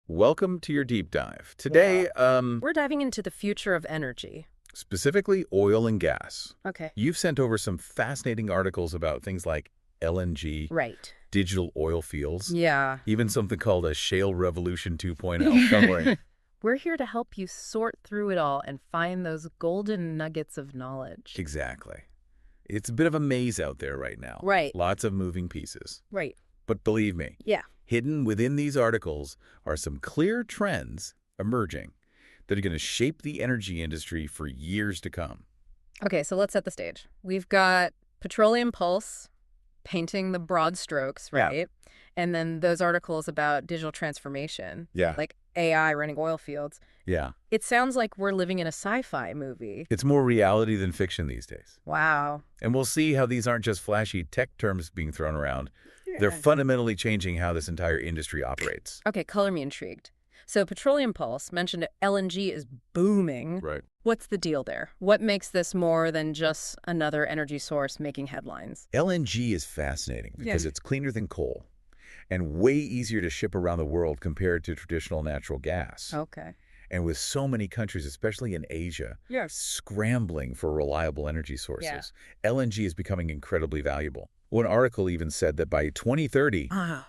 Welcome to your deep dive. Today, We're diving into the future of energy. specifically oil and gas. Okay. You've sent over some fascinating articles about things like LNG, Right. digital oil fields, Yeah. even something called a shale revolution 2.0. Don't worry. We're here to help you sort through it all and find those golden nuggets of knowledge. Exactly. It's a bit of a maze out there right now. Right. Lots of moving pieces. Right. But believe me, Yeah. hidden within these articles are some clear trends emerging that are going to shape the energy industry for years to come. Okay, so let's set the stage. We've got Petroleum Pulse painting the broad strokes, Yeah. right? And then those articles about digital transformation, Yeah. like AI running oil fields. Yeah. It sounds like we're living in a sci-fi movie. It's more reality than fiction these days. Wow. And we'll see how these aren't just flashy tech terms being thrown around. They're fundamentally changing how this entire industry operates. Okay, color me intrigued. So Petroleum Pulse mentioned LNG is booming. Right. What's the deal there? What makes this more than just another energy source making headlines? LNG is fascinating because it's cleaner than coal and way easier to ship around the world compared to traditional natural gas. Okay. And with so many countries, especially in Asia, Yes. scrambling for reliable energy sources, LNG is becoming incredibly valuable. One article even said that by 2030, Ah.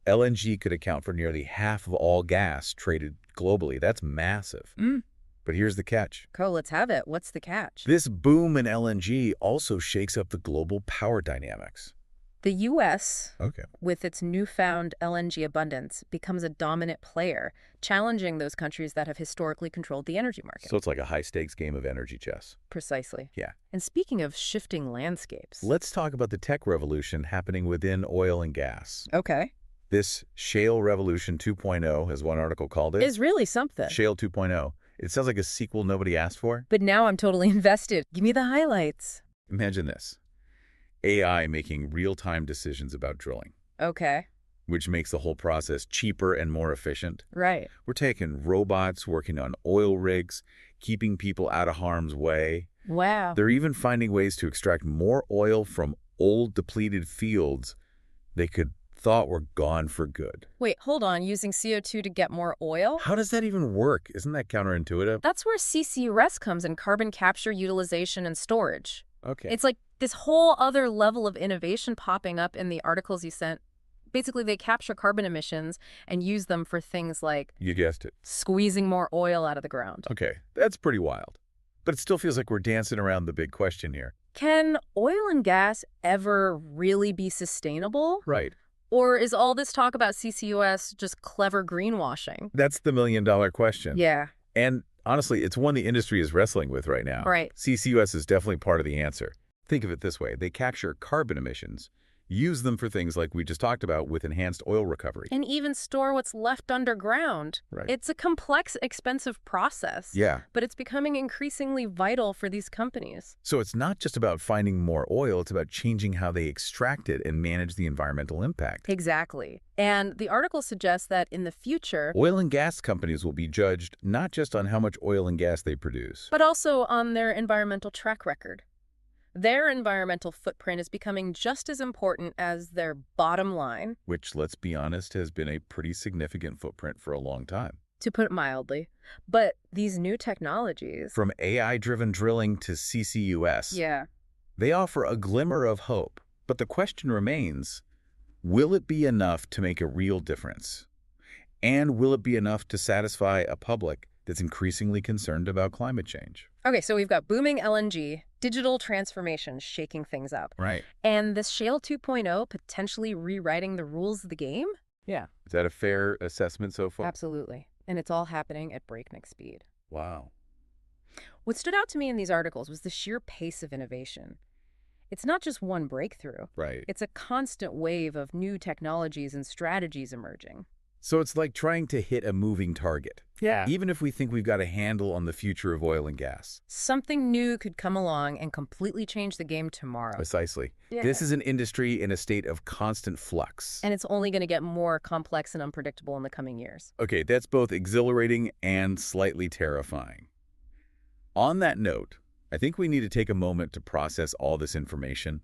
LNG could account for nearly half of all gas traded globally. That's massive. Mm. But here's the catch. Cool, let's have it. What's the catch? This boom in LNG also shakes up the global power dynamics. The U.S., Okay. with its newfound LNG abundance, becomes a dominant player, challenging those countries that have historically controlled the energy market. So it's like a high-stakes game of energy chess. Precisely. Yeah. And speaking of shifting landscapes. Let's talk about the tech revolution happening within oil and gas. Okay. This Shale Revolution 2.0, as one article called it. Is really something. Shale 2.0. It sounds like a sequel nobody asked for. But now I'm totally invested. Give me the highlights. Imagine this. AI making real-time decisions about drilling, Okay. which makes the whole process cheaper and more efficient. Right. We're taking robots working on oil rigs, keeping people out of harm's way. Wow. They're even finding ways to extract more oil from old depleted fields they could thought were gone for good. Wait, hold on. Using CO2 to get more oil? How does that even work? Isn't that counterintuitive? That's where CCUS comes in, carbon capture, utilization, and storage. Okay. It's like this whole other level of innovation popping up in the articles you sent. Basically, they capture carbon emissions and use them for things like You guessed it. squeezing more oil out of the ground. Okay, that's pretty wild. But it still feels like we're dancing around the big question here. Can oil and gas ever really be sustainable? Right. Or is all this talk about CCUS just clever greenwashing? That's the million-dollar question. Yeah. And honestly, it's one the industry is wrestling with right now. Right. CCUS is definitely part of the answer. Think of it this way. They capture carbon emissions, use them for things like we just talked about with enhanced oil recovery. And even store what's left underground. Right. It's a complex, expensive process. Yeah. But it's becoming increasingly vital for these companies. So it's not just about finding more oil, it's about changing how they extract it and manage the environmental impact. Exactly. And the article suggests that in the future, Oil and gas companies will be judged not just on how much oil and gas they produce. but also on their environmental track record. Their environmental footprint is becoming just as important as their bottom line, Which, let's be honest, has been a pretty significant footprint for a long time. to put it mildly. But these new technologies... From AI-driven drilling to CCUS, Yeah. they offer a glimmer of hope. But the question remains, will it be enough to make a real difference? And will it be enough to satisfy a public that's increasingly concerned about climate change? Okay, so we've got booming LNG, digital transformation shaking things up, Right. and this Shale 2.0 potentially rewriting the rules of the game? Yeah. Is that a fair assessment so far? Absolutely. And it's all happening at breakneck speed. Wow. What stood out to me in these articles was the sheer pace of innovation. It's not just one breakthrough. Right. It's a constant wave of new technologies and strategies emerging. So it's like trying to hit a moving target. Yeah. Even if we think we've got a handle on the future of oil and gas. Something new could come along and completely change the game tomorrow. Precisely. Yeah. This is an industry in a state of constant flux. And it's only going to get more complex and unpredictable in the coming years. Okay, that's both exhilarating and slightly terrifying. On that note, I think we need to take a moment to process all this information.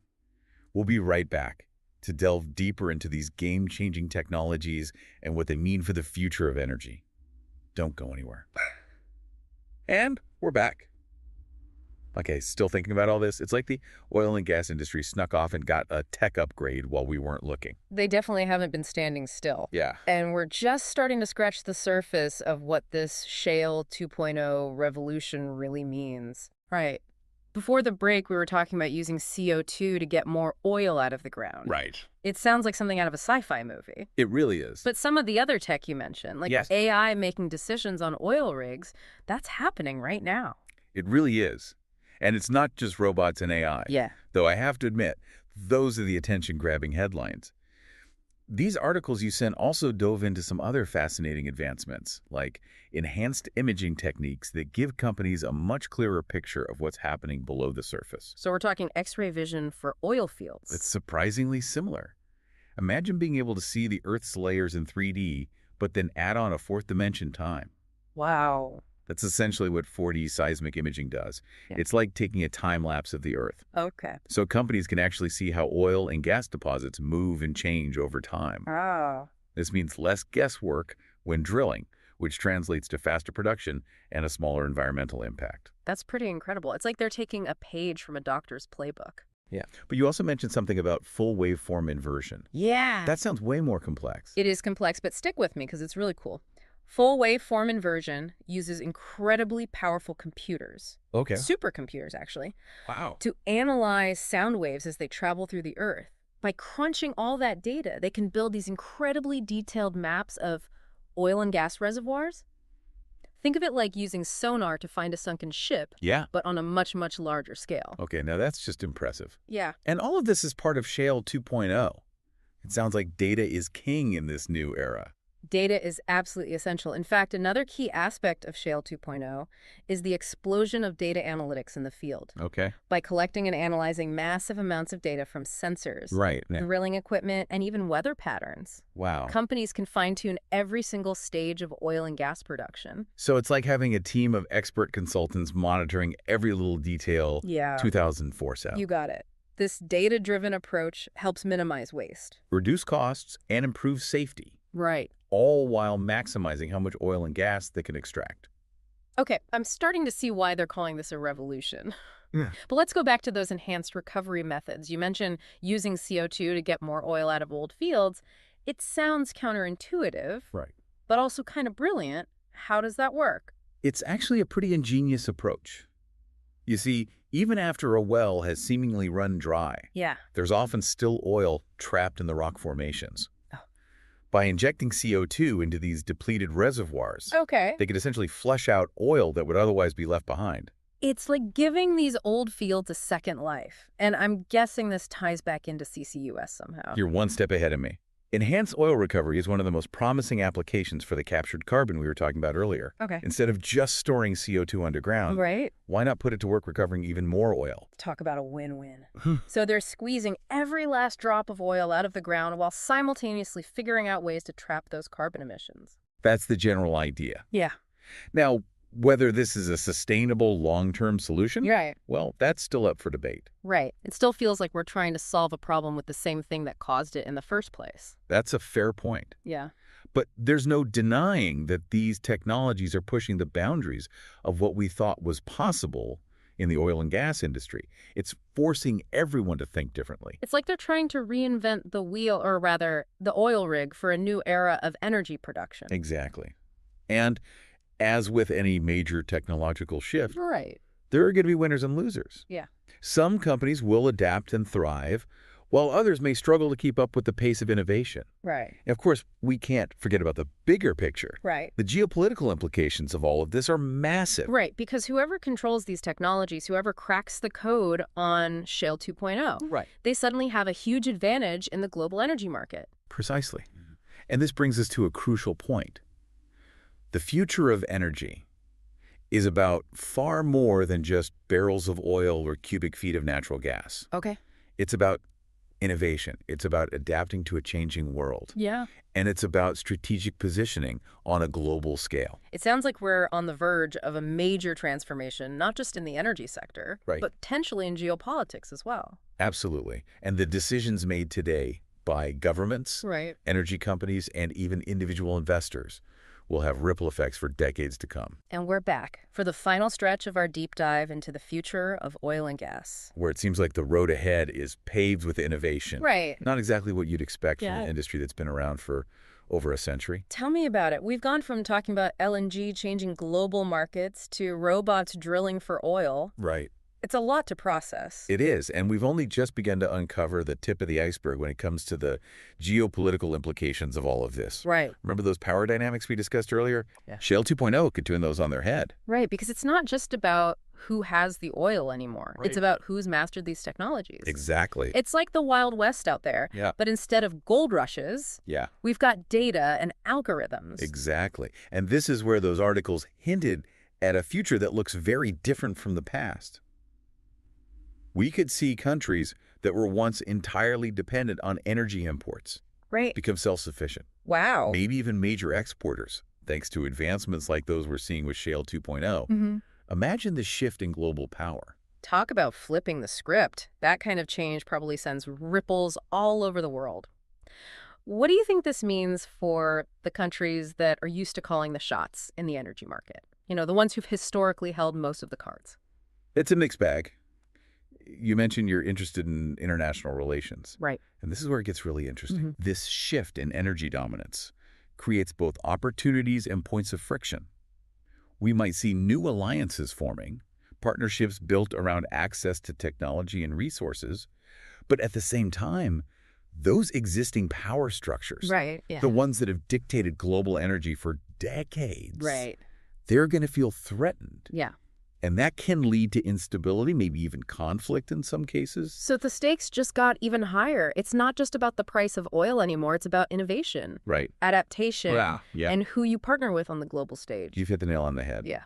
We'll be right back to delve deeper into these game-changing technologies and what they mean for the future of energy. Don't go anywhere. And we're back. Okay, still thinking about all this? It's like the oil and gas industry snuck off and got a tech upgrade while we weren't looking. They definitely haven't been standing still. Yeah. And we're just starting to scratch the surface of what this Shale 2.0 revolution really means. Right. Before the break, we were talking about using CO2 to get more oil out of the ground. Right. It sounds like something out of a sci-fi movie. It really is. But some of the other tech you mentioned, like Yes. AI making decisions on oil rigs, that's happening right now. It really is. And it's not just robots and AI. Yeah. Though I have to admit, those are the attention-grabbing headlines. These articles you sent also dove into some other fascinating advancements, like enhanced imaging techniques that give companies a much clearer picture of what's happening below the surface. So we're talking X-ray vision for oil fields. It's surprisingly similar. Imagine being able to see the Earth's layers in 3D, but then add on a fourth dimension time. Wow. That's essentially what 4D seismic imaging does. Yeah. It's like taking a time lapse of the Earth. Okay. So companies can actually see how oil and gas deposits move and change over time. Oh. This means less guesswork when drilling, which translates to faster production and a smaller environmental impact. That's pretty incredible. It's like they're taking a page from a doctor's playbook. Yeah. But you also mentioned something about full waveform inversion. Yeah. That sounds way more complex. It is complex, but stick with me because it's really cool. Full waveform inversion uses incredibly powerful computers, Okay. supercomputers actually, Wow. to analyze sound waves as they travel through the Earth. By crunching all that data, they can build these incredibly detailed maps of oil and gas reservoirs. Think of it like using sonar to find a sunken ship, Yeah. but on a much, much larger scale. Okay, now that's just impressive. Yeah. And all of this is part of Shale 2.0. It sounds like data is king in this new era. Data is absolutely essential. In fact, another key aspect of Shale 2.0 is the explosion of data analytics in the field. Okay. By collecting and analyzing massive amounts of data from sensors, Right. drilling equipment, and even weather patterns, Wow. companies can fine-tune every single stage of oil and gas production. So it's like having a team of expert consultants monitoring every little detail Yeah. 2004/7. You got it. This data-driven approach helps minimize waste. Reduce costs and improve safety, Right. all while maximizing how much oil and gas they can extract. Okay, I'm starting to see why they're calling this a revolution. Yeah. But let's go back to those enhanced recovery methods. You mentioned using CO2 to get more oil out of old fields. It sounds counterintuitive, Right. but also kind of brilliant. How does that work? It's actually a pretty ingenious approach. You see, even after a well has seemingly run dry, Yeah. there's often still oil trapped in the rock formations. Oh. By injecting CO2 into these depleted reservoirs, Okay. they could essentially flush out oil that would otherwise be left behind. It's like giving these old fields a second life. And I'm guessing this ties back into CCUS somehow. You're one step ahead of me. Enhanced oil recovery is one of the most promising applications for the captured carbon we were talking about earlier. Okay. Instead of just storing CO2 underground, Right? why not put it to work recovering even more oil? Talk about a win-win. So they're squeezing every last drop of oil out of the ground while simultaneously figuring out ways to trap those carbon emissions. That's the general idea. Yeah. Now, whether this is a sustainable long-term solution, Right. well, that's still up for debate. Right. It still feels like we're trying to solve a problem with the same thing that caused it in the first place. That's a fair point. Yeah. But there's no denying that these technologies are pushing the boundaries of what we thought was possible in the oil and gas industry. It's forcing everyone to think differently. It's like they're trying to reinvent the wheel, or rather, the oil rig for a new era of energy production. Exactly. And as with any major technological shift, Right. there are going to be winners and losers. Yeah. Some companies will adapt and thrive, while others may struggle to keep up with the pace of innovation. Right. And of course, we can't forget about the bigger picture. Right. The geopolitical implications of all of this are massive. Right, because whoever controls these technologies, whoever cracks the code on Shale 2.0, Right. they suddenly have a huge advantage in the global energy market. Precisely. And this brings us to a crucial point. The future of energy is about far more than just barrels of oil or cubic feet of natural gas. Okay. It's about innovation. It's about adapting to a changing world. Yeah. And it's about strategic positioning on a global scale. It sounds like we're on the verge of a major transformation, not just in the energy sector, Right. but potentially in geopolitics as well. Absolutely. And the decisions made today by governments, Right. energy companies, and even individual investors will have ripple effects for decades to come, And we're back for the final stretch of our deep dive into the future of oil and gas. where it seems like the road ahead is paved with innovation. Right. Not exactly what you'd expect from Yeah. an industry that's been around for over a century. Tell me about it. We've gone from talking about LNG changing global markets to robots drilling for oil. Right. It's a lot to process. It is, and we've only just begun to uncover the tip of the iceberg when it comes to the geopolitical implications of all of this. Right. Remember those power dynamics we discussed earlier? Yeah. Shale 2.0 could turn those on their head. Right, because it's not just about who has the oil anymore. Right. It's about who's mastered these technologies. Exactly. It's like the Wild West out there. Yeah. But instead of gold rushes, Yeah, we've got data and algorithms. exactly. And this is where those articles hinted at a future that looks very different from the past. We could see countries that were once entirely dependent on energy imports Right. become self-sufficient, Wow. maybe even major exporters, thanks to advancements like those we're seeing with Shale 2.0. Mm-hmm. Imagine the shift in global power. Talk about flipping the script. That kind of change probably sends ripples all over the world. What do you think this means for the countries that are used to calling the shots in the energy market? You know, the ones who've historically held most of the cards. It's a mixed bag. You mentioned you're interested in international relations, Right. and this is where it gets really interesting. Mhm. This shift in energy dominance creates both opportunities and points of friction. We might see new alliances forming, partnerships built around access to technology and resources, but at the same time, those existing power structures, Right. Yeah. the ones that have dictated global energy for decades, Right. they're going to feel threatened. Yeah. And that can lead to instability, maybe even conflict in some cases. So the stakes just got even higher. It's not just about the price of oil anymore. It's about innovation, Right. adaptation, Yeah. and who you partner with on the global stage. You've hit the nail on the head. Yeah.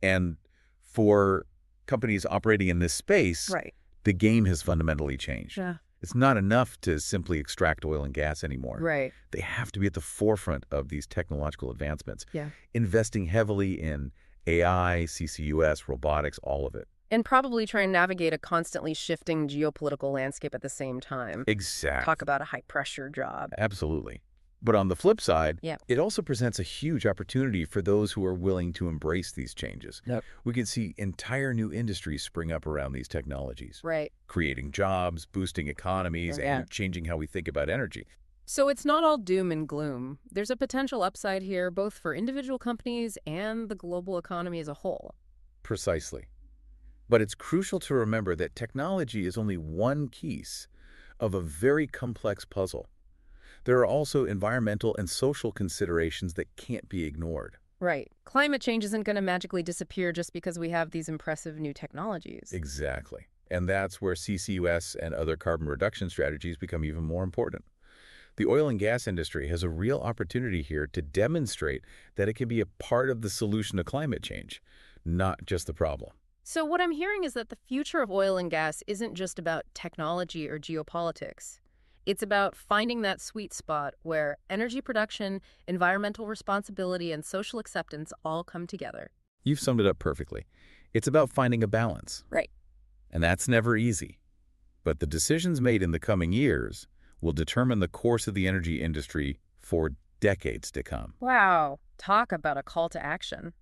And for companies operating in this space, Right. the game has fundamentally changed. Yeah. It's not enough to simply extract oil and gas anymore. Right. They have to be at the forefront of these technological advancements, Yeah. investing heavily in AI, CCUS, robotics, all of it. And probably try and navigate a constantly shifting geopolitical landscape at the same time. Exactly. Talk about a high-pressure job. Absolutely. But on the flip side, Yeah. it also presents a huge opportunity for those who are willing to embrace these changes. Yep. We can see entire new industries spring up around these technologies, Right. creating jobs, boosting economies, Yeah. and changing how we think about energy. So it's not all doom and gloom. There's a potential upside here, both for individual companies and the global economy as a whole. Precisely. But it's crucial to remember that technology is only one piece of a very complex puzzle. There are also environmental and social considerations that can't be ignored. Right. Climate change isn't going to magically disappear just because we have these impressive new technologies. Exactly. And that's where CCUS and other carbon reduction strategies become even more important. The oil and gas industry has a real opportunity here to demonstrate that it can be a part of the solution to climate change, not just the problem. So what I'm hearing is that the future of oil and gas isn't just about technology or geopolitics. It's about finding that sweet spot where energy production, environmental responsibility, and social acceptance all come together. You've summed it up perfectly. It's about finding a balance. Right. And that's never easy. But the decisions made in the coming years will determine the course of the energy industry for decades to come. Wow. Talk about a call to action.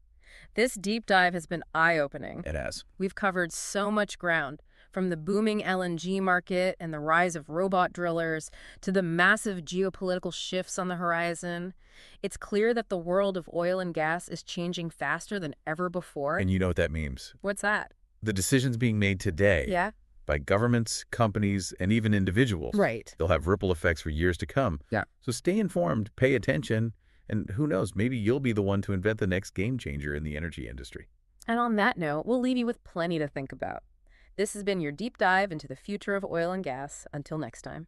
This deep dive has been eye-opening. It has. We've covered so much ground, from the booming LNG market and the rise of robot drillers to the massive geopolitical shifts on the horizon. It's clear that the world of oil and gas is changing faster than ever before. And you know what that means. What's that? The decisions being made today Yeah? by governments, companies, and even individuals. Right. They'll have ripple effects for years to come. Yeah. So stay informed, pay attention, and who knows, maybe you'll be the one to invent the next game changer in the energy industry. And on that note, we'll leave you with plenty to think about. This has been your deep dive into the future of oil and gas. Until next time.